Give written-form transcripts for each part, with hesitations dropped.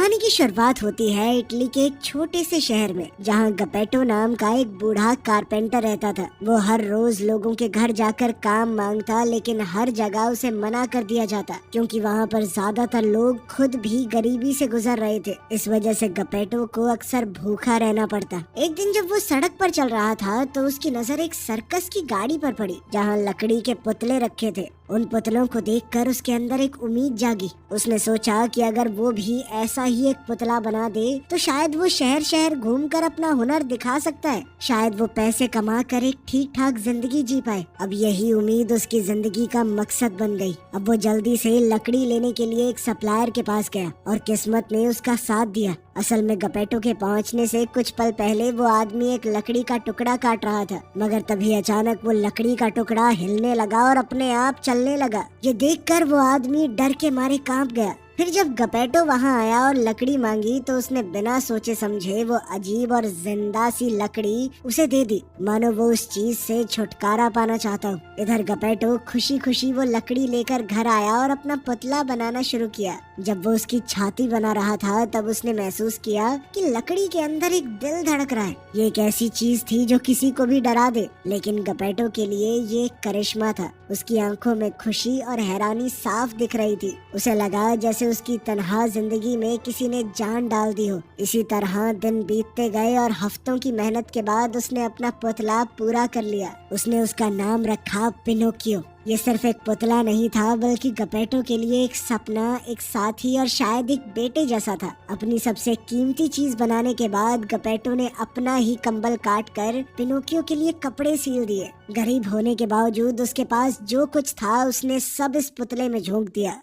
कहानी की शुरुआत होती है इटली के एक छोटे से शहर में, जहाँ गपेटो नाम का एक बूढ़ा कारपेंटर रहता था। वो हर रोज लोगों के घर जाकर काम मांगता, लेकिन हर जगह उसे मना कर दिया जाता, क्योंकि वहाँ पर ज्यादातर लोग खुद भी गरीबी से गुजर रहे थे। इस वजह से गपेटो को अक्सर भूखा रहना पड़ता। एक दिन जब वो सड़क पर चल रहा था तो उसकी नजर एक सर्कस की गाड़ी पर पड़ी, जहाँ लकड़ी के पुतले रखे थे। उन पुतलों को देखकर उसके अंदर एक उम्मीद जागी। उसने सोचा कि अगर वो भी ऐसा ही एक पुतला बना दे तो शायद वो शहर शहर घूमकर अपना हुनर दिखा सकता है। शायद वो पैसे कमा कर एक ठीक ठाक जिंदगी जी पाए। अब यही उम्मीद उसकी जिंदगी का मकसद बन गई। अब वो जल्दी से लकड़ी लेने के लिए एक सप्लायर के पास गया और किस्मत ने उसका साथ दिया। असल में गपेटो के पहुंचने से कुछ पल पहले वो आदमी एक लकड़ी का टुकड़ा काट रहा था, मगर तभी अचानक वो लकड़ी का टुकड़ा हिलने लगा और अपने आप चलने लगा। ये देखकर वो आदमी डर के मारे कांप गया। फिर जब गपेटो वहां आया और लकड़ी मांगी तो उसने बिना सोचे समझे वो अजीब और जिंदा सी लकड़ी उसे दे दी, मानो वो उस चीज से छुटकारा पाना चाहता हो। इधर गपेटो खुशी खुशी वो लकड़ी लेकर घर आया और अपना पुतला बनाना शुरू किया। जब वो उसकी छाती बना रहा था तब उसने महसूस किया कि लकड़ी के अंदर एक दिल धड़क रहा है। ये एक ऐसी चीज थी जो किसी को भी डरा दे, लेकिन गपेटो के लिए ये एक करिश्मा था। उसकी आंखों में खुशी और हैरानी साफ दिख रही थी। उसे लगा जैसे उसकी तन्हा जिंदगी में किसी ने जान डाल दी हो। इसी तरह दिन बीतते गए और हफ्तों की मेहनत के बाद उसने अपना पुतला पूरा कर लिया। उसने उसका नाम रखा पिनोकियो। ये सिर्फ एक पुतला नहीं था, बल्कि गपेटो के लिए एक सपना, एक साथी और शायद एक बेटे जैसा था। अपनी सबसे कीमती चीज बनाने के बाद गपेटो ने अपना ही कंबल काट कर पिनोकियो के लिए कपड़े सील दिए। गरीब होने के बावजूद उसके पास जो कुछ था उसने सब इस पुतले में झोंक दिया।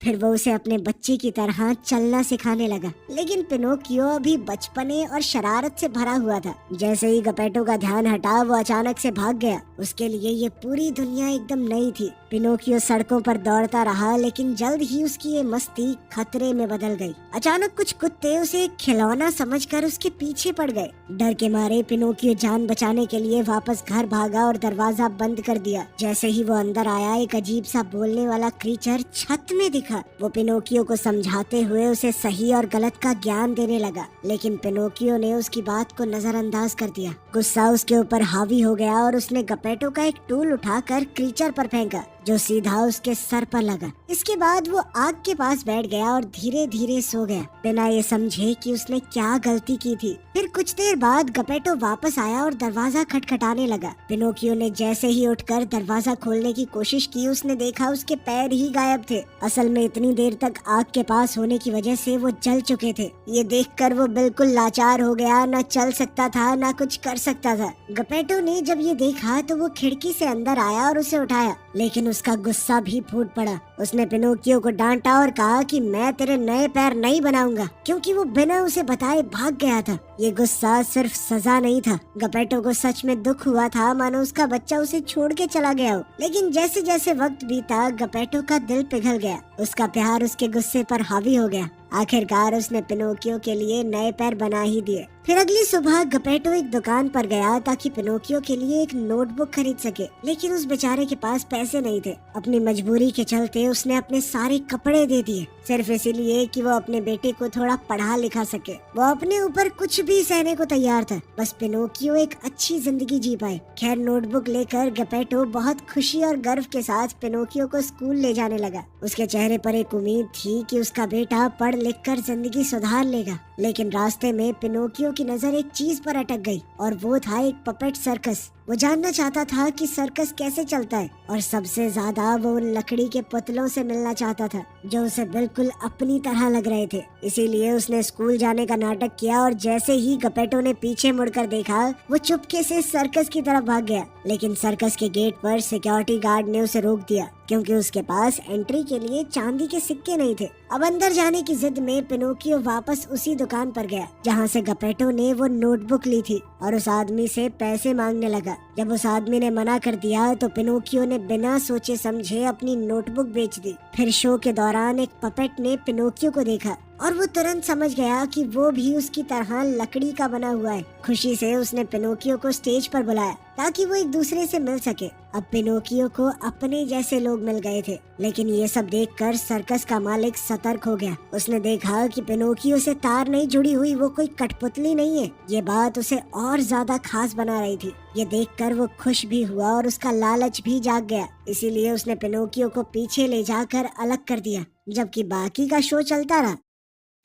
फिर वो उसे अपने बच्चे की तरह चलना सिखाने लगा। लेकिन पिनोकियो अभी बचपने और शरारत से भरा हुआ था। जैसे ही गपेटो का ध्यान हटा वो अचानक से भाग गया। उसके लिए ये पूरी दुनिया एकदम नई थी। पिनोकियो सड़कों पर दौड़ता रहा, लेकिन जल्द ही उसकी ये मस्ती खतरे में बदल गई। अचानक कुछ कुत्ते उसे एक खिलौना समझकर उसके पीछे पड़ गए। डर के मारे पिनोकियो जान बचाने के लिए वापस घर भागा और दरवाजा बंद कर दिया। जैसे ही वो अंदर आया, एक अजीब सा बोलने वाला क्रीचर छत में दिखा। वो पिनोकियो को समझाते हुए उसे सही और गलत का ज्ञान देने लगा, लेकिन पिनोकियो ने उसकी बात को नजरअंदाज कर दिया। गुस्सा उसके ऊपर हावी हो गया और उसने गपेटो का एक टूल उठाकर क्रीचर पर फेंका, जो सीधा उसके सर पर लगा। इसके बाद वो आग के पास बैठ गया और धीरे धीरे सो गया, बिना ये समझे कि उसने क्या गलती की थी। फिर कुछ देर बाद गपेटो वापस आया और दरवाजा खटखटाने लगा। पिनोकियो ने जैसे ही उठकर दरवाजा खोलने की कोशिश की, उसने देखा उसके पैर ही गायब थे। असल में इतनी देर तक आग के पास होने की वजह से वो जल चुके थे। ये देखकर वो बिल्कुल लाचार हो गया, न चल सकता था न कुछ कर सकता था। गपेटो ने जब ये देखा तो वो खिड़की से अंदर आया और उसे उठाया, लेकिन उसका गुस्सा भी फूट पड़ा। उसने पिनोकियो को डांटा और कहा कि मैं तेरे नए पैर नहीं बनाऊंगा, क्योंकि वो बिना उसे बताए भाग गया था। ये गुस्सा सिर्फ सजा नहीं था। गपेटो को सच में दुख हुआ था, मानो उसका बच्चा उसे छोड़ के चला गया हो। लेकिन जैसे जैसे वक्त बीता, गपेटो का दिल पिघल गया। उसका प्यार उसके गुस्से पर हावी हो गया। आखिरकार उसने पिनोकियो के लिए नए पैर बना ही दिए। फिर अगली सुबह गपेटो एक दुकान पर गया ताकि पिनोकियो के लिए एक नोटबुक खरीद सके, लेकिन उस बेचारे के पास पैसे नहीं थे। अपनी मजबूरी के चलते उसने अपने सारे कपड़े दे दिए, सिर्फ इसीलिए कि वो अपने बेटे को थोड़ा पढ़ा लिखा सके। वो अपने ऊपर कुछ भी सहने को तैयार था, बस पिनोकियो एक अच्छी जिंदगी जी पाए। खैर, नोटबुक लेकर गपेटो बहुत खुशी और गर्व के साथ पिनोकियो को स्कूल ले जाने लगा। उसके चेहरे पर एक उम्मीद थी कि उसका बेटा पढ़ लिखकर जिंदगी सुधार लेगा। लेकिन रास्ते में पिनोकियो की नजर एक चीज पर अटक गई, और वो था एक पपेट सर्कस। वो जानना चाहता था कि सर्कस कैसे चलता है, और सबसे ज्यादा वो उन लकड़ी के पुतलों से मिलना चाहता था जो उसे बिल्कुल अपनी तरह लग रहे थे। इसीलिए उसने स्कूल जाने का नाटक किया, और जैसे ही गपेटो ने पीछे मुड़कर देखा, वो चुपके से सर्कस की तरफ भाग गया। लेकिन सर्कस के गेट पर सिक्योरिटी गार्ड ने उसे रोक दिया, क्योंकि उसके पास एंट्री के लिए चांदी के सिक्के नहीं थे। अब अंदर जाने की जिद में पिनोकियो वापस उसी दुकान पर गया जहाँ से गपेटो ने वो नोटबुक ली थी, और उस आदमी से पैसे मांगने लगा। जब उस आदमी ने मना कर दिया तो पिनोकियो ने बिना सोचे समझे अपनी नोटबुक बेच दी। फिर शो के दौरान एक पपेट ने पिनोकियो को देखा और वो तुरंत समझ गया कि वो भी उसकी तरह लकड़ी का बना हुआ है। खुशी से उसने पिनोकियो को स्टेज पर बुलाया ताकि वो एक दूसरे से मिल सके। अब पिनोकियो को अपने जैसे लोग मिल गए थे, लेकिन ये सब देखकर सर्कस का मालिक सतर्क हो गया। उसने देखा कि पिनोकियो से तार नहीं जुड़ी हुई वो कोई कठपुतली नहीं है। ये बात उसे और ज्यादा खास बना रही थी। ये देखकर वो खुश भी हुआ और उसका लालच भी जाग गया। इसीलिए उसने पिनोकियो को पीछे ले जाकर अलग कर दिया, जबकि बाकी का शो चलता रहा।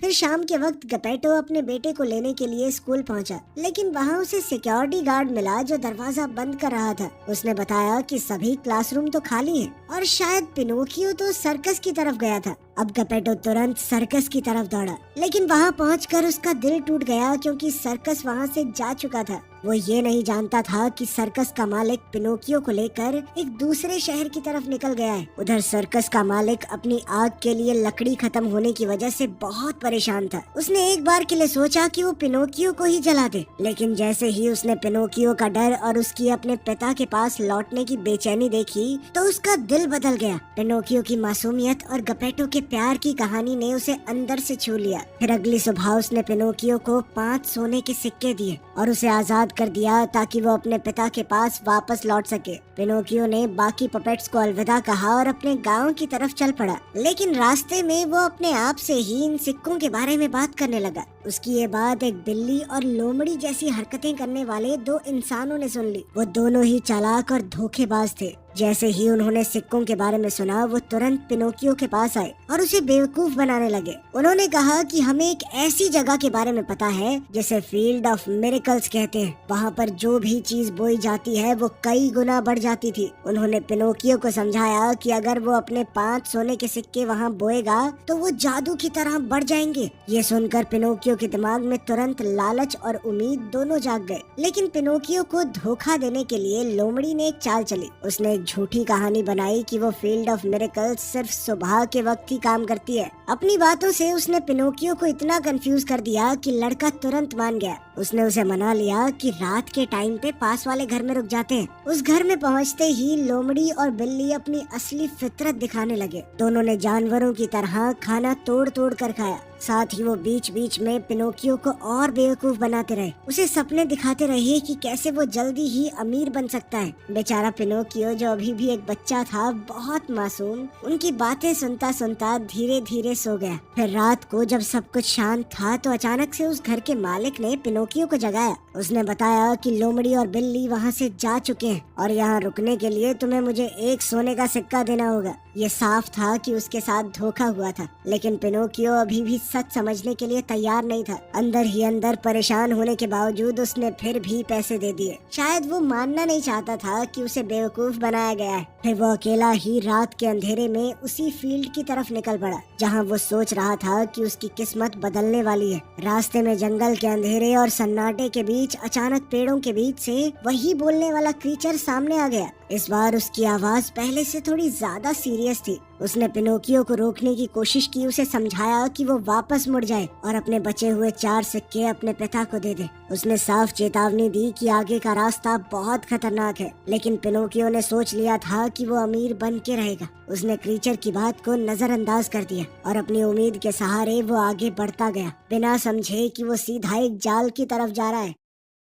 फिर शाम के वक्त गपेटो अपने बेटे को लेने के लिए स्कूल पहुंचा, लेकिन वहां उसे सिक्योरिटी गार्ड मिला जो दरवाजा बंद कर रहा था। उसने बताया कि सभी क्लासरूम तो खाली हैं और शायद पिनोकियो तो सर्कस की तरफ गया था। अब गपेटो तुरंत सर्कस की तरफ दौड़ा, लेकिन वहां पहुंचकर उसका दिल टूट गया क्योंकि सर्कस वहां से जा चुका था। वो ये नहीं जानता था कि सर्कस का मालिक पिनोकियो को लेकर एक दूसरे शहर की तरफ निकल गया है। उधर सर्कस का मालिक अपनी आग के लिए लकड़ी खत्म होने की वजह से बहुत परेशान था। उसने एक बार के लिए सोचा कि वो पिनोकियो को ही जला दे, लेकिन जैसे ही उसने पिनोकियो का डर और उसकी अपने पिता के पास लौटने की बेचैनी देखी तो उसका दिल बदल गया। पिनोकियो की मासूमियत और गपेटो के प्यार की कहानी ने उसे अंदर से छू लिया। फिर अगली सुबह उसने पिनोकियो को 5 सोने के सिक्के दिए और उसे आजाद कर दिया ताकि वो अपने पिता के पास वापस लौट सके। पिनोकियो ने बाकी पपेट्स को अलविदा कहा और अपने गांव की तरफ चल पड़ा, लेकिन रास्ते में वो अपने आप से ही इन सिक्कों के बारे में बात करने लगा। उसकी ये बात एक बिल्ली और लोमड़ी जैसी हरकतें करने वाले 2 इंसानों ने सुन ली। वो दोनों ही चालाक और धोखेबाज थे। जैसे ही उन्होंने सिक्कों के बारे में सुना वो तुरंत पिनोकियो के पास आए और उसे बेवकूफ बनाने लगे। उन्होंने कहा कि हमें एक ऐसी जगह के बारे में पता है जिसे फील्ड ऑफ मिरेकल्स कहते हैं। वहाँ पर जो भी चीज बोई जाती है वो कई गुना बढ़ जाती थी। उन्होंने पिनोकियो को समझाया कि अगर वो अपने 5 सोने के सिक्के वहाँ बोएगा तो वो जादू की तरह बढ़ जाएंगे। ये सुनकर पिनोकियो के दिमाग में तुरंत लालच और उम्मीद दोनों जाग गए। लेकिन पिनोकियो को धोखा देने के लिए लोमड़ी ने एक चाल चली। उसने झूठी कहानी बनाई कि वो फील्ड ऑफ मिरेकल्स सिर्फ सुबह के वक्त ही काम करती है। अपनी बातों से उसने पिनोकियो को इतना कंफ्यूज कर दिया कि लड़का तुरंत मान गया। उसने उसे मना लिया कि रात के टाइम पे पास वाले घर में रुक जाते हैं। उस घर में पहुंचते ही लोमड़ी और बिल्ली अपनी असली फितरत दिखाने लगे। दोनों ने जानवरों की तरह खाना तोड़ तोड़ कर खाया। साथ ही वो बीच बीच में पिनोकियो को और बेवकूफ बनाते रहे। उसे सपने दिखाते रहे कि कैसे वो जल्दी ही अमीर बन सकता है। बेचारा पिनोकियो जो अभी भी एक बच्चा था, बहुत मासूम, उनकी बातें सुनता सुनता धीरे धीरे सो गया। फिर रात को जब सब कुछ शांत था तो अचानक से उस घर के मालिक ने पिनोकियो को जगाया। उसने बताया कि लोमड़ी और बिल्ली वहाँ से जा चुके हैं और यहाँ रुकने के लिए तुम्हें मुझे 1 सोने का सिक्का देना होगा। ये साफ था कि उसके साथ धोखा हुआ था, लेकिन पिनोकियो अभी भी सच समझने के लिए तैयार नहीं था। अंदर ही अंदर परेशान होने के बावजूद उसने फिर भी पैसे दे दिए। शायद वो मानना नहीं चाहता था कि उसे बेवकूफ बनाया गया है। फिर वो अकेला ही रात के अंधेरे में उसी फील्ड की तरफ निकल पड़ा जहाँ वो सोच रहा था कि उसकी किस्मत बदलने वाली है। रास्ते में जंगल के अंधेरे और सन्नाटे के बीच अचानक पेड़ों के बीच से वही बोलने वाला क्रीचर सामने आ गया। इस बार उसकी आवाज पहले से थोड़ी ज्यादा सीरियस थी। उसने पिनोकियो को रोकने की कोशिश की, उसे समझाया कि वो वापस मुड़ जाए और अपने बचे हुए 4 सिक्के अपने पिता को दे दे। उसने साफ चेतावनी दी कि आगे का रास्ता बहुत खतरनाक है, लेकिन पिनोकियो ने सोच लिया था कि वो अमीर बन के रहेगा। उसने क्रीचर की बात को नजरअंदाज कर दिया और अपनी उम्मीद के सहारे वो आगे बढ़ता गया, बिना समझे कि वो सीधा एक जाल की तरफ जा रहा है।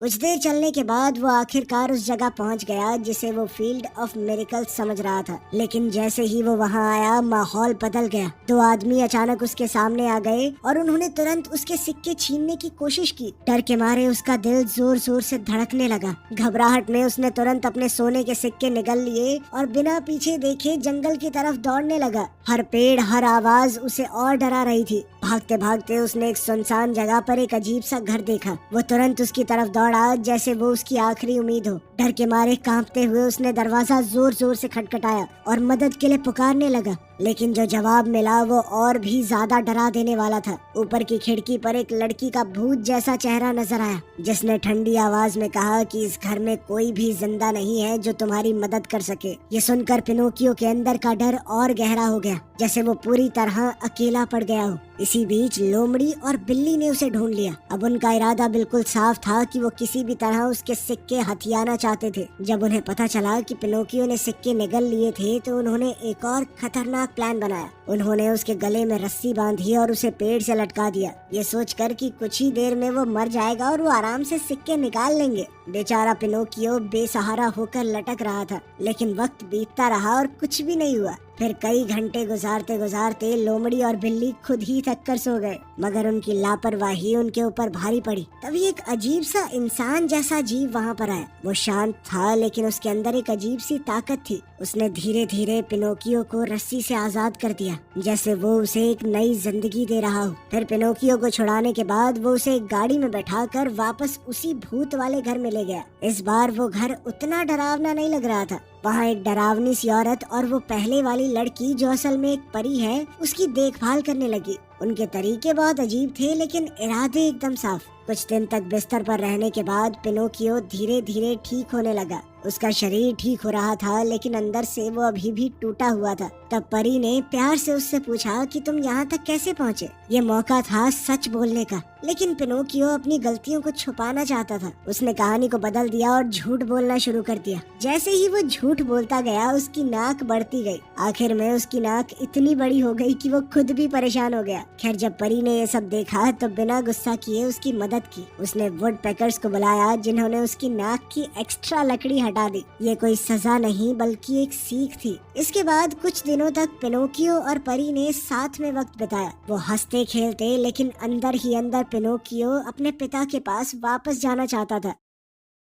कुछ देर चलने के बाद वो आखिरकार उस जगह पहुंच गया जिसे वो फील्ड ऑफ मिरेकल्स समझ रहा था। लेकिन जैसे ही वो वहां आया माहौल बदल गया। 2 आदमी अचानक उसके सामने आ गए और उन्होंने तुरंत उसके सिक्के छीनने की कोशिश की। डर के मारे उसका दिल जोर जोर से धड़कने लगा। घबराहट में उसने तुरंत अपने सोने के सिक्के निगल लिए और बिना पीछे देखे जंगल की तरफ दौड़ने लगा। हर पेड़, हर आवाज उसे और डरा रही थी। भागते भागते उसने एक सुनसान जगह पर एक अजीब सा घर देखा। वो तुरंत उसकी तरफ दौड़ा जैसे वो उसकी आखिरी उम्मीद हो। डर के मारे कांपते हुए उसने दरवाजा जोर जोर से खटखटाया और मदद के लिए पुकारने लगा, लेकिन जो जवाब मिला वो और भी ज्यादा डरा देने वाला था। ऊपर की खिड़की पर एक लड़की का भूत जैसा चेहरा नजर आया, जिसने ठंडी आवाज में कहा कि इस घर में कोई भी जिंदा नहीं है जो तुम्हारी मदद कर सके। ये सुनकर पिनोकियो के अंदर का डर और गहरा हो गया, जैसे वो पूरी तरह अकेला पड़ गया हो। इसी बीच लोमड़ी और बिल्ली ने उसे ढूंढ लिया। अब उनका इरादा बिल्कुल साफ था कि वो किसी भी तरह उसके सिक्के हथियाना चाहते थे। जब उन्हें पता चला कि पिनोकियो ने सिक्के निगल लिए थे तो उन्होंने एक और खतरनाक खतरनाक प्लान बनाया। उन्होंने उसके गले में रस्सी बांधी और उसे पेड़ से लटका दिया, ये सोचकर कि कुछ ही देर में वो मर जाएगा और वो आराम से सिक्के निकाल लेंगे। बेचारा पिनोकियो बेसहारा होकर लटक रहा था, लेकिन वक्त बीतता रहा और कुछ भी नहीं हुआ। फिर कई घंटे गुजारते गुजारते लोमड़ी और बिल्ली खुद ही थक कर सो गए, मगर उनकी लापरवाही उनके ऊपर भारी पड़ी। तभी एक अजीब सा इंसान जैसा जीव वहाँ पर आया। वो शांत था, लेकिन उसके अंदर एक अजीब सी ताकत थी। उसने धीरे धीरे पिनोकियो को रस्सी से आजाद कर दिया, जैसे वो उसे एक नई जिंदगी दे रहा हो। फिर पिनोकियो को छुड़ाने के बाद वो उसे एक गाड़ी में बैठाकर वापस उसी भूत वाले घर में ले गया। इस बार वो घर उतना डरावना नहीं लग रहा था। वहाँ एक डरावनी सी औरत और वो पहले वाली लड़की, जो असल में एक परी है, उसकी देखभाल करने लगी। उनके तरीके बहुत अजीब थे, लेकिन इरादे एकदम साफ। कुछ दिन तक बिस्तर पर रहने के बाद पिनोकियो धीरे धीरे ठीक होने लगा। उसका शरीर ठीक हो रहा था, लेकिन अंदर से वो अभी भी टूटा हुआ था। तब परी ने प्यार से उससे पूछा कि तुम यहाँ तक कैसे पहुँचे। ये मौका था सच बोलने का, लेकिन पिनोकियो अपनी गलतियों को छुपाना चाहता था। उसने कहानी को बदल दिया और झूठ बोलना शुरू कर दिया। जैसे ही वो झूठ बोलता गया, उसकी नाक बढ़ती गई। आखिर में उसकी नाक इतनी बड़ी हो गई कि वो खुद भी परेशान हो गया। खैर, जब परी ने ये सब देखा तो बिना गुस्सा किए उसकी मदद की। उसने वुड पैकर्स को बुलाया, जिन्होंने उसकी नाक की एक्स्ट्रा लकड़ी हटा दी। ये कोई सजा नहीं, बल्कि एक सीख थी। इसके बाद कुछ दिनों तक पिनोकियो और परी ने साथ में वक्त बिताया। वो हंसते खेलते, लेकिन अंदर ही अंदर पिनोकियो अपने पिता के पास वापस जाना चाहता था।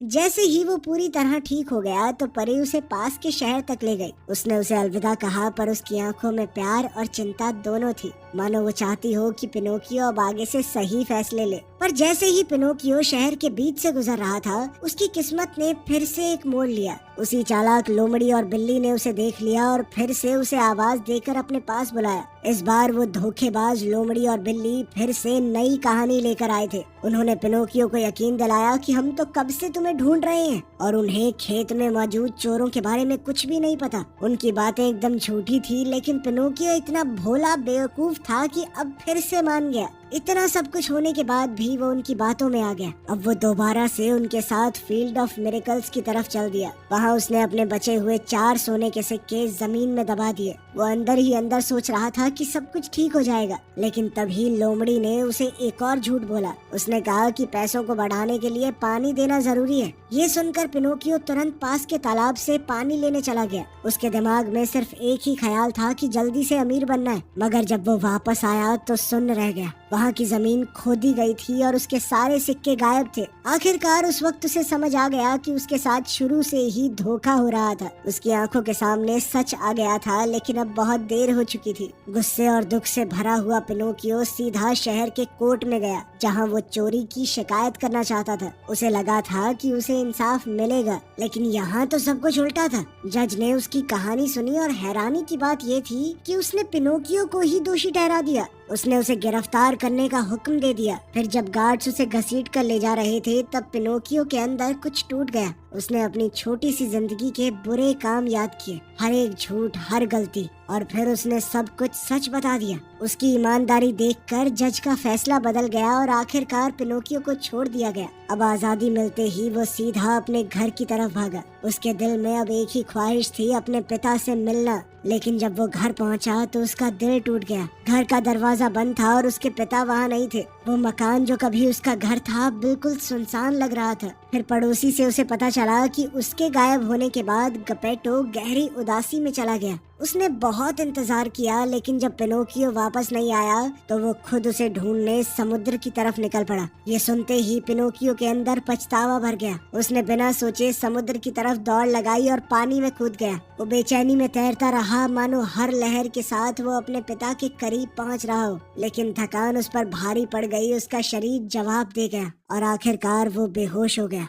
जैसे ही वो पूरी तरह ठीक हो गया तो परी उसे पास के शहर तक ले गई। उसने उसे अलविदा कहा, पर उसकी आंखों में प्यार और चिंता दोनों थी, मानो वो चाहती हो कि पिनोकियो अब आगे से सही फैसले ले। पर जैसे ही पिनोकियो शहर के बीच से गुजर रहा था, उसकी किस्मत ने फिर से एक मोड़ लिया। उसी चालाक लोमड़ी और बिल्ली ने उसे देख लिया और फिर से उसे आवाज देकर अपने पास बुलाया। इस बार वो धोखेबाज लोमड़ी और बिल्ली फिर से नई कहानी लेकर आए थे। उन्होंने पिनोकियो को यकीन दिलाया कि हम तो कब से तुम्हें ढूंढ रहे हैं, और उन्हें खेत में मौजूद चोरों के बारे में कुछ भी नहीं पता। उनकी बातें एकदम झूठी थी, लेकिन पिनोकियो इतना भोला बेवकूफ था कि अब फिर से मान गया। इतना सब कुछ होने के बाद भी वो उनकी बातों में आ गया। अब वो दोबारा से उनके साथ फील्ड ऑफ मिरेकल्स की तरफ चल दिया। वहाँ उसने अपने बचे हुए 4 सोने के सिक्के जमीन में दबा दिए। वो अंदर ही अंदर सोच रहा था कि सब कुछ ठीक हो जाएगा, लेकिन तभी लोमड़ी ने उसे एक और झूठ बोला। उसने कहा कि पैसों को बढ़ाने के लिए पानी देना जरूरी है। ये सुनकर पिनोकियो तुरंत पास के तालाब से पानी लेने चला गया। उसके दिमाग में सिर्फ एक ही ख्याल था कि जल्दी से अमीर बनना है। मगर जब वो वापस आया तो सुन्न रह गया। वहाँ की जमीन खोदी गई थी और उसके सारे सिक्के गायब थे। आखिरकार उस वक्त उसे समझ आ गया कि उसके साथ शुरू से ही धोखा हो रहा था। उसकी आंखों के सामने सच आ गया था, लेकिन अब बहुत देर हो चुकी थी। गुस्से और दुख से भरा हुआ पिनोकियो सीधा शहर के कोर्ट में गया, जहाँ वो चोरी की शिकायत करना चाहता था। उसे लगा था कि उसे इंसाफ मिलेगा, लेकिन यहाँ तो सब कुछ उल्टा था। जज ने उसकी कहानी सुनी और हैरानी की बात ये थी कि उसने पिनोकियो को ही दोषी ठहरा दिया। उसने उसे गिरफ्तार करने का हुक्म दे दिया। फिर जब गार्ड्स उसे घसीट कर ले जा रहे थे, तब पिनोकियो के अंदर कुछ टूट गया। उसने अपनी छोटी सी जिंदगी के बुरे काम याद किए, हर एक झूठ, हर गलती, और फिर उसने सब कुछ सच बता दिया। उसकी ईमानदारी देखकर जज का फैसला बदल गया और आखिरकार पिनोकियो को छोड़ दिया गया। अब आजादी मिलते ही वो सीधा अपने घर की तरफ भागा। उसके दिल में अब एक ही ख्वाहिश थी, अपने पिता से मिलना। लेकिन जब वो घर पहुंचा तो उसका दिल टूट गया। घर का दरवाजा बंद था और उसके पिता वहाँ नहीं थे। वो मकान जो कभी उसका घर था बिल्कुल सुनसान लग रहा था। फिर पड़ोसी से उसे पता चला कि उसके गायब होने के बाद गपेटो गहरी उदासी में चला गया। उसने बहुत इंतजार किया, लेकिन जब पिनोकियो वापस नहीं आया तो वो खुद उसे ढूंढने समुद्र की तरफ निकल पड़ा। ये सुनते ही पिनोकियो के अंदर पछतावा भर गया। उसने बिना सोचे समुद्र की तरफ दौड़ लगाई और पानी में कूद गया। वो बेचैनी में तैरता रहा, मानो हर लहर के साथ वो अपने पिता के करीब पहुंच रहा हो। लेकिन थकान उस पर भारी पड़ गई, उसका शरीर जवाब दे गया और आखिरकार वो बेहोश हो गया।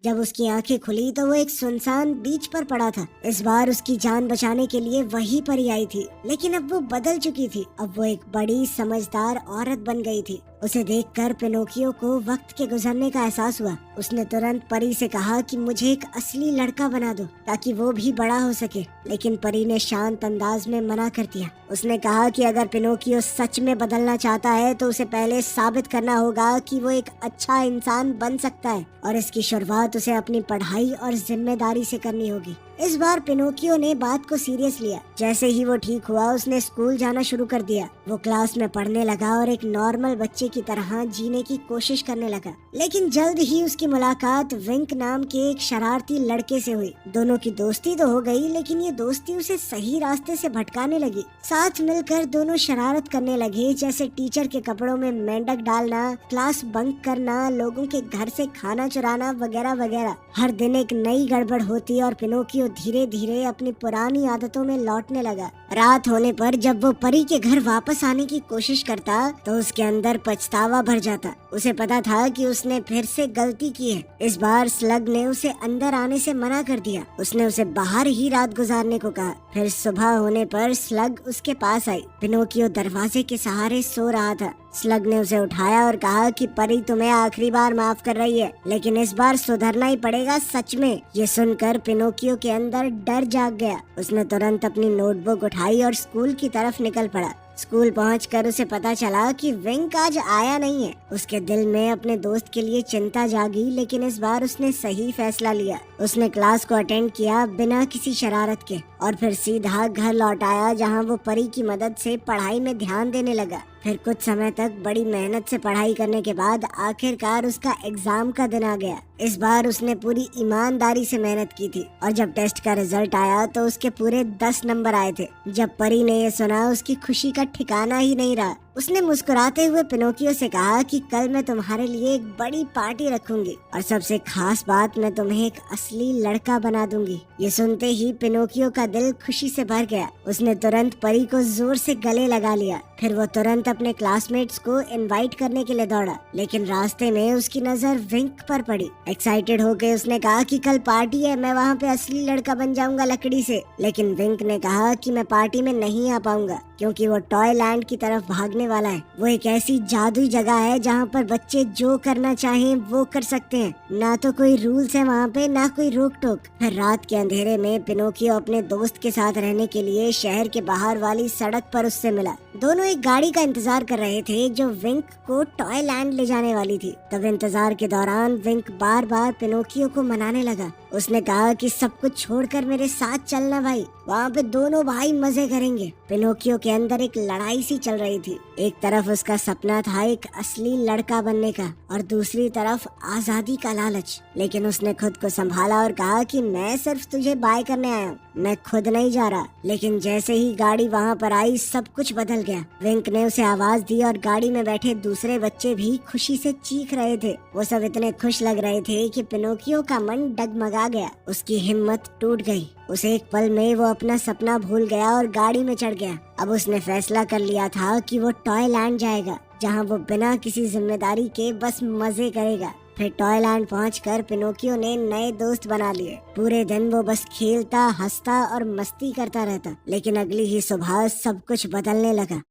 जब उसकी आंखें खुली तो वो एक सुनसान बीच पर पड़ा था। इस बार उसकी जान बचाने के लिए वही परी आई थी, लेकिन अब वो बदल चुकी थी। अब वो एक बड़ी समझदार औरत बन गई थी। उसे देखकर पिनोकियो को वक्त के गुजरने का एहसास हुआ। उसने तुरंत परी से कहा कि मुझे एक असली लड़का बना दो ताकि वो भी बड़ा हो सके, लेकिन परी ने शांत अंदाज में मना कर दिया। उसने कहा कि अगर पिनोकियो सच में बदलना चाहता है तो उसे पहले साबित करना होगा कि वो एक अच्छा इंसान बन सकता है, और इसकी शुरुआत उसे अपनी पढ़ाई और जिम्मेदारी से करनी होगी। इस बार पिनोकियो ने बात को सीरियस लिया। जैसे ही वो ठीक हुआ उसने स्कूल जाना शुरू कर दिया। वो क्लास में पढ़ने लगा और एक नॉर्मल बच्चे की तरह जीने की कोशिश करने लगा। लेकिन जल्द ही उसकी मुलाकात विंक नाम के एक शरारती लड़के से हुई। दोनों की दोस्ती तो हो गई, लेकिन ये दोस्ती उसे सही रास्ते से भटकाने लगी। साथ मिलकर दोनों शरारत करने लगे, जैसे टीचर के कपड़ों में मेंढक डालना, क्लास बंक करना, लोगों के घर से खाना चुराना वगैरह वगैरह। हर दिन एक नई गड़बड़ होती और पिनोकियो धीरे धीरे अपनी पुरानी आदतों में लौटने लगा। रात होने पर जब वो परी के घर वापस आने की कोशिश करता तो उसके अंदर पछतावा भर जाता। उसे पता था कि उसने फिर से गलती की है। इस बार स्लग ने उसे अंदर आने से मना कर दिया। उसने उसे बाहर ही रात गुजारने को कहा। फिर सुबह होने पर स्लग उसके पास आई। पिनोकियो दरवाजे के सहारे सो रहा था। स्लग ने उसे उठाया और कहा कि परी तुम्हें आखिरी बार माफ कर रही है, लेकिन इस बार सुधरना ही पड़ेगा सच में। ये सुनकर पिनोकियो के अंदर डर जाग गया। उसने तुरंत अपनी नोटबुक उठाई और स्कूल की तरफ निकल पड़ा। स्कूल पहुंचकर उसे पता चला कि विंक आज आया नहीं है। उसके दिल में अपने दोस्त के लिए चिंता जागी, लेकिन इस बार उसने सही फैसला लिया। उसने क्लास को अटेंड किया बिना किसी शरारत के और फिर सीधा घर लौट आया, जहां वो परी की मदद से पढ़ाई में ध्यान देने लगा। फिर कुछ समय तक बड़ी मेहनत से पढ़ाई करने के बाद आखिरकार उसका एग्जाम का दिन आ गया। इस बार उसने पूरी ईमानदारी से मेहनत की थी और जब टेस्ट का रिजल्ट आया तो उसके पूरे 10 नंबर आए थे। जब परी ने ये सुना उसकी खुशी का ठिकाना ही नहीं रहा। उसने मुस्कुराते हुए पिनोकियो से कहा कि कल मैं तुम्हारे लिए एक बड़ी पार्टी रखूंगी और सबसे खास बात, मैं तुम्हें एक असली लड़का बना दूंगी। ये सुनते ही पिनोकियो का दिल खुशी से भर गया। उसने तुरंत परी को जोर से गले लगा लिया। फिर वो तुरंत अपने क्लासमेट्स को इनवाइट करने के लिए दौड़ा, लेकिन रास्ते में उसकी नजर विंक पर पड़ी। एक्साइटेड होकर उसने कहा कि कल पार्टी है, मैं वहाँ पे असली लड़का बन जाऊंगा लकड़ी से। लेकिन विंक ने कहा कि मैं पार्टी में नहीं आ पाऊंगा क्योंकि वो टॉय लैंड की तरफ भागने वाला है। वो एक ऐसी जादुई जगह है जहाँ पर बच्चे जो करना चाहें वो कर सकते हैं। ना तो कोई रूल्स है वहाँ पे, ना कोई रोक टोक। फिर रात के अंधेरे में पिनोकियो अपने दोस्त के साथ रहने के लिए शहर के बाहर वाली सड़क पर उससे मिला। दोनों एक गाड़ी का इंतजार कर रहे थे जो विंक को टॉय लैंड ले जाने वाली थी। तब इंतजार के दौरान विंक बार बार पिनोकियो को मनाने लगा। उसने कहा कि सब कुछ छोड़कर मेरे साथ चलना भाई, वहाँ पे दोनों भाई मजे करेंगे। पिनोकियो के अंदर एक लड़ाई सी चल रही थी। एक तरफ उसका सपना था एक असली लड़का बनने का और दूसरी तरफ आजादी का लालच। लेकिन उसने खुद को संभाला और कहा कि मैं सिर्फ तुझे बाय करने आया हूँ, मैं खुद नहीं जा रहा। लेकिन जैसे ही गाड़ी वहाँ पर आई सब कुछ बदल गया। विंक ने उसे आवाज दी और गाड़ी में बैठे दूसरे बच्चे भी खुशी से चीख रहे थे। वो सब इतने खुश लग रहे थे कि पिनोकियो का मन डगमगा गया। उसकी हिम्मत टूट गई। उसे एक पल में वो अपना सपना भूल गया और गाड़ी में चढ़ गया। अब उसने फैसला कर लिया था कि वो टॉय लैंड जाएगा, जहाँ वो बिना किसी जिम्मेदारी के बस मजे करेगा। फिर टॉय लैंड पहुंचकर पिनोकियो ने नए दोस्त बना लिए। पूरे दिन वो बस खेलता, हंसता और मस्ती करता रहता। लेकिन अगली ही सुबह सब कुछ बदलने लगा।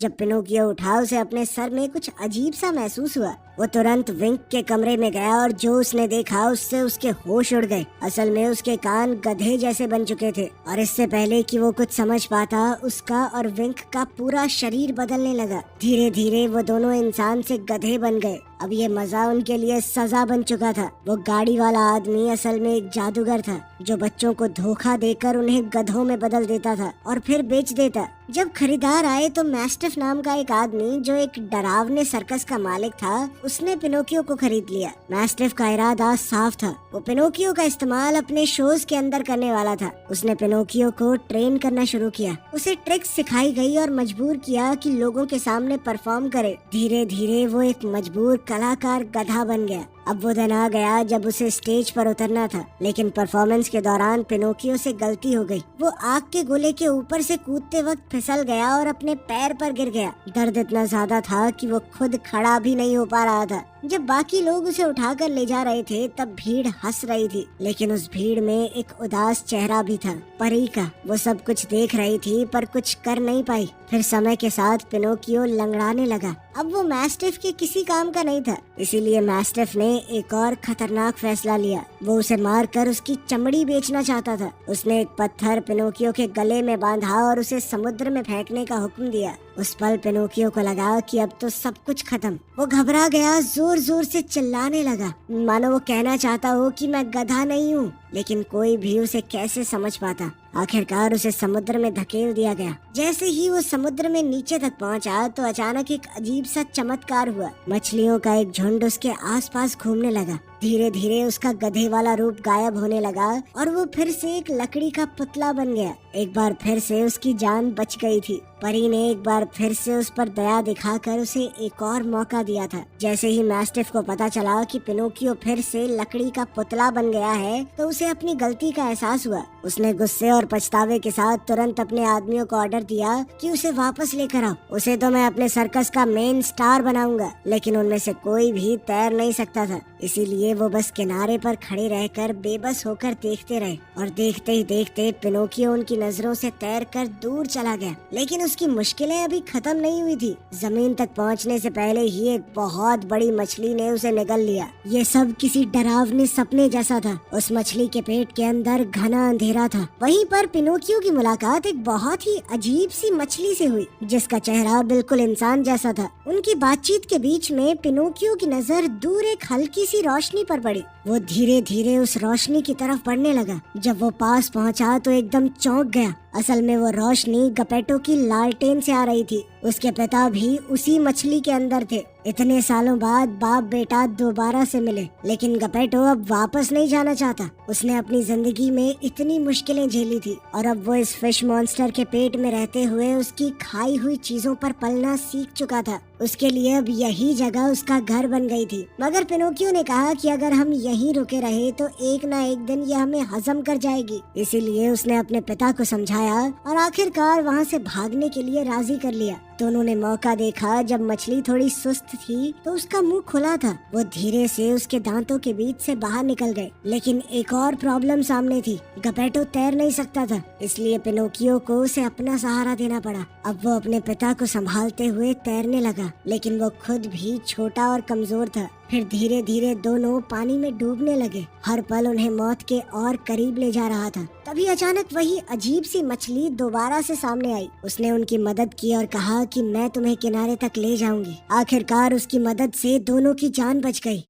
जब पिनोकियो उठा उसे अपने सर में कुछ अजीब सा महसूस हुआ। वो तुरंत विंक के कमरे में गया और जो उसने देखा उससे उसके होश उड़ गए। असल में उसके कान गधे जैसे बन चुके थे और इससे पहले कि वो कुछ समझ पाता उसका और विंक का पूरा शरीर बदलने लगा। धीरे धीरे वो दोनों इंसान से गधे बन गए। अब ये मजा उनके लिए सजा बन चुका था। वो गाड़ी वाला आदमी असल में एक जादूगर था जो बच्चों को धोखा देकर उन्हें गधों में बदल देता था और फिर बेच देता। जब खरीदार आए तो मैस्टिफ नाम का एक आदमी जो एक डरावने सर्कस का मालिक था, उसने पिनोकियो को खरीद लिया। मैस्टिफ का इरादा साफ था। वो पिनोकियो का इस्तेमाल अपने शोज के अंदर करने वाला था। उसने पिनोकियो को ट्रेन करना शुरू किया। उसे ट्रिक्स सिखाई गई और मजबूर किया कि लोगों के सामने परफॉर्म करे। धीरे धीरे वो एक मजबूर कलाकार गधा बन गया। अब वो दिन आ गया जब उसे स्टेज पर उतरना था, लेकिन परफॉर्मेंस के दौरान पिनोकियो से गलती हो गई। वो आग के गोले के ऊपर से कूदते वक्त फिसल गया और अपने पैर पर गिर गया। दर्द इतना ज्यादा था कि वो खुद खड़ा भी नहीं हो पा रहा था। जब बाकी लोग उसे उठाकर ले जा रहे थे तब भीड़ हंस रही थी, लेकिन उस भीड़ में एक उदास चेहरा भी था, परी का। वो सब कुछ देख रही थी पर कुछ कर नहीं पाई। फिर समय के साथ पिनोकियो लंगड़ाने लगा। अब वो मैस्टिफ के किसी काम का नहीं था, इसीलिए मैस्टिफ ने एक और खतरनाक फैसला लिया। वो उसे मारकर उसकी चमड़ी बेचना चाहता था। उसने एक पत्थर पिनोकियो के गले में बांधा और उसे समुद्र में फेंकने का हुक्म दिया। उस पल पिनोकियो को लगा कि अब तो सब कुछ खत्म। वो घबरा गया, जोर जोर से चिल्लाने लगा, मानो वो कहना चाहता हो कि मैं गधा नहीं हूँ, लेकिन कोई भी उसे कैसे समझ पाता। आखिरकार उसे समुद्र में धकेल दिया गया। जैसे ही वो समुद्र में नीचे तक पहुंचा तो अचानक एक अजीब सा चमत्कार हुआ। मछलियों का एक झुंड उसके आसपास घूमने लगा। धीरे धीरे उसका गधे वाला रूप गायब होने लगा और वो फिर से एक लकड़ी का पुतला बन गया। एक बार फिर से उसकी जान बच गई थी। परी ने एक बार फिर से उस पर दया दिखाकर उसे एक और मौका दिया था। जैसे ही मैस्टिफ को पता चला कि पिनोकियो फिर से लकड़ी का पुतला बन गया है तो उसे अपनी गलती का एहसास हुआ। उसने गुस्से और पछतावे के साथ तुरंत अपने आदमियों को ऑर्डर दिया कि उसे वापस लेकर आओ। उसे तो मैं अपने सर्कस का मेन स्टार बनाऊंगा। लेकिन उनमें से कोई भी तैर नहीं सकता था, इसीलिए वो बस किनारे पर खड़े रहकर बेबस होकर देखते रहे। और देखते ही देखते पिनोकियो उनकी नजरों से तैरकर दूर चला गया। लेकिन उसकी मुश्किलें अभी खत्म नहीं हुई थी। जमीन तक पहुंचने से पहले ही एक बहुत बड़ी मछली ने उसे निगल लिया। ये सब किसी डरावने सपने जैसा था। उस मछली के पेट के अंदर घना अंधेरा था। वहीं पर पिनोकियो की मुलाकात एक बहुत ही अजीब सी मछली से हुई, जिसका चेहरा बिल्कुल इंसान जैसा था। उनकी बातचीत के बीच में पिनोकियो की नजर दूर एक हल्की सी रोशनी पर पड़ी। वो धीरे धीरे उस रोशनी की तरफ बढ़ने लगा। जब वो पास पहुंचा तो एकदम चौंक गया। असल में वो रोशनी गपेटो की लालटेन से आ रही थी। उसके पिता भी उसी मछली के अंदर थे। इतने सालों बाद बाप बेटा दोबारा से मिले, लेकिन गपेटो अब वापस नहीं जाना चाहता। उसने अपनी जिंदगी में इतनी मुश्किलें झेली थी और अब वो इस फिश मॉन्स्टर के पेट में रहते हुए उसकी खाई हुई चीजों पर पलना सीख चुका था। उसके लिए अब यही जगह उसका घर बन गई थी। मगर पिनोकियो ने कहा कि अगर हम यहीं रुके रहे तो एक ना एक दिन यह हमें हजम कर जाएगी। इसीलिए उसने अपने पिता को समझाया और आखिरकार वहाँ से भागने के लिए राजी कर लिया। दोनों ने मौका देखा। जब मछली थोड़ी सुस्त थी तो उसका मुंह खुला था। वो धीरे से उसके दांतों के बीच से बाहर निकल गए। लेकिन एक और प्रॉब्लम सामने थी। गपेटो तैर नहीं सकता था, इसलिए पिनोकियो को उसे अपना सहारा देना पड़ा। अब वो अपने पिता को संभालते हुए तैरने लगा, लेकिन वो खुद भी छोटा और कमजोर था। फिर धीरे धीरे दोनों पानी में डूबने लगे। हर पल उन्हें मौत के और करीब ले जा रहा था। तभी अचानक वही अजीब सी मछली दोबारा से सामने आई। उसने उनकी मदद की और कहा कि मैं तुम्हें किनारे तक ले जाऊंगी। आखिरकार उसकी मदद से दोनों की जान बच गई।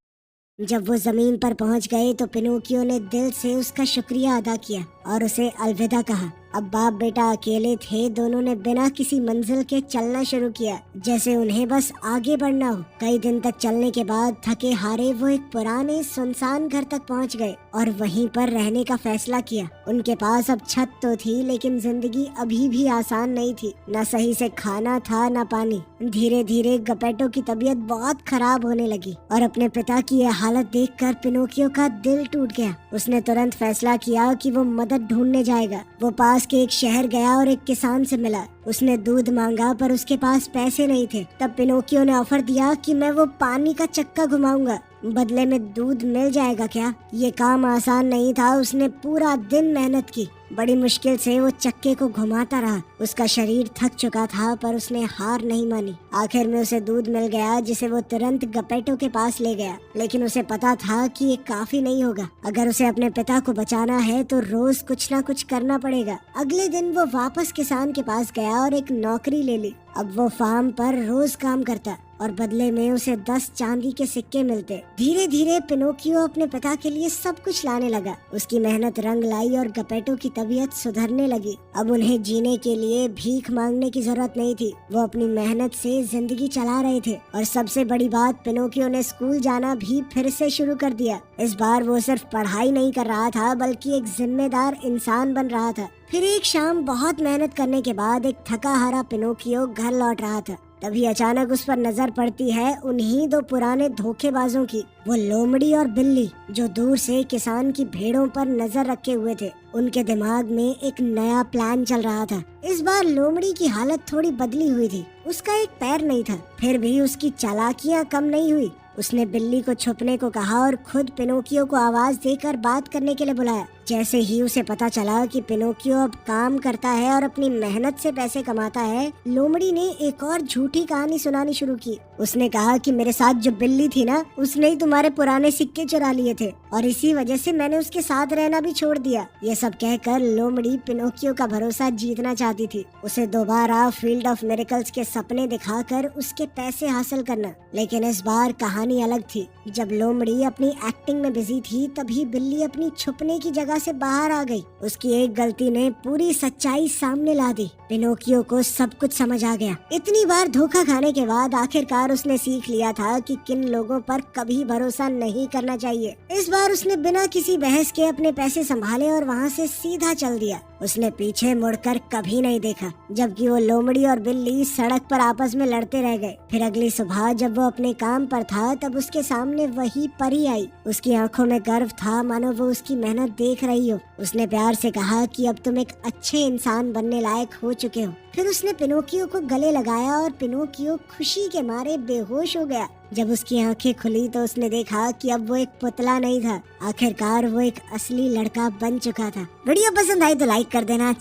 जब वो जमीन पर पहुंच गए तो पिनोकियो ने दिल से उसका शुक्रिया अदा किया और उसे अलविदा कहा। अब बाप बेटा अकेले थे। दोनों ने बिना किसी मंजिल के चलना शुरू किया, जैसे उन्हें बस आगे बढ़ना हो। कई दिन तक चलने के बाद थके हारे वो एक पुराने सुनसान घर तक पहुंच गए और वहीं पर रहने का फैसला किया। उनके पास अब छत तो थी, लेकिन जिंदगी अभी भी आसान नहीं थी। न सही से खाना था न पानी। धीरे धीरे गपेटो की तबीयत बहुत खराब होने लगी और अपने पिता की यह हालत देखकर पिनोकियो का दिल टूट गया। उसने तुरंत फैसला किया कि वो मदद ढूंढने जाएगा। वो पास के एक शहर गया और एक किसान से मिला। उसने दूध मांगा पर उसके पास पैसे नहीं थे। तब पिनोकियो ने ऑफर दिया कि मैं वो पानी का चक्का घुमाऊंगा, बदले में दूध मिल जाएगा क्या। ये काम आसान नहीं था। उसने पूरा दिन मेहनत की। बड़ी मुश्किल से वो चक्के को घुमाता रहा। उसका शरीर थक चुका था पर उसने हार नहीं मानी। आखिर में उसे दूध मिल गया, जिसे वो तुरंत गपेटो के पास ले गया। लेकिन उसे पता था कि ये काफी नहीं होगा। अगर उसे अपने पिता को बचाना है तो रोज कुछ ना कुछ करना पड़ेगा। अगले दिन वो वापस किसान के पास गया और एक नौकरी ले ली। अब वो फार्म पर रोज काम करता और बदले में उसे 10 चांदी के सिक्के मिलते। धीरे धीरे पिनोकियो अपने पिता के लिए सब कुछ लाने लगा। उसकी मेहनत रंग लाई और गपेटो की तबीयत सुधरने लगी। अब उन्हें जीने के लिए भीख मांगने की जरूरत नहीं थी। वो अपनी मेहनत से जिंदगी चला रहे थे। और सबसे बड़ी बात, पिनोकियो ने स्कूल जाना भी फिर से शुरू कर दिया। इस बार वो सिर्फ पढ़ाई नहीं कर रहा था, बल्कि एक जिम्मेदार इंसान बन रहा था। फिर एक शाम बहुत मेहनत करने के बाद एक थका हारा पिनोकियो घर लौट रहा था। तभी अचानक उस पर नजर पड़ती है उन्हीं दो पुराने धोखेबाजों की। वो लोमड़ी और बिल्ली, जो दूर से किसान की भेड़ों पर नजर रखे हुए थे। उनके दिमाग में एक नया प्लान चल रहा था। इस बार लोमड़ी की हालत थोड़ी बदली हुई थी। उसका एक पैर नहीं था, फिर भी उसकी चालाकियां कम नहीं हुई। उसने बिल्ली को छुपने को कहा और खुद पिनोकियो को आवाज देकर बात करने के लिए बुलाया। जैसे ही उसे पता चला कि पिनोकियो अब काम करता है और अपनी मेहनत से पैसे कमाता है, लोमड़ी ने एक और झूठी कहानी सुनानी शुरू की। उसने कहा कि मेरे साथ जो बिल्ली थी ना, उसने ही तुम्हारे पुराने सिक्के चुरा लिए थे और इसी वजह से मैंने उसके साथ रहना भी छोड़ दिया। ये सब कहकर लोमड़ी पिनोकियो का भरोसा जीतना चाहती थी, उसे दोबारा फील्ड ऑफ मिरेकल्स के सपने दिखाकर उसके पैसे हासिल करना। लेकिन इस बार कहानी अलग थी। जब लोमड़ी अपनी एक्टिंग में बिजी थी, तभी बिल्ली अपनी छुपने की जगह से बाहर आ गई। उसकी एक गलती ने पूरी सच्चाई सामने ला दी। पिनोकियो को सब कुछ समझ आ गया। इतनी बार धोखा खाने के बाद आखिरकार उसने सीख लिया था कि किन लोगों पर कभी भरोसा नहीं करना चाहिए। इस बार उसने बिना किसी बहस के अपने पैसे संभाले और वहाँ से सीधा चल दिया। उसने पीछे मुड़कर कभी नहीं देखा, जबकि वो लोमड़ी और बिल्ली सड़क पर आपस में लड़ते रह गए। फिर अगली सुबह जब वो अपने काम पर था, तब उसके सामने वही परी आई। उसकी आंखों में गर्व था, मानो वो उसकी मेहनत देख रही हो। उसने प्यार से कहा कि अब तुम एक अच्छे इंसान बनने लायक हो चुके हो। फिर उसने पिनोकियो को गले लगाया और पिनोकियो खुशी के मारे बेहोश हो गया। जब उसकी आंखें खुली तो उसने देखा कि अब वो एक पुतला नहीं था, आखिरकार वो एक असली लड़का बन चुका था। वीडियो पसंद आई तो लाइक कर देना।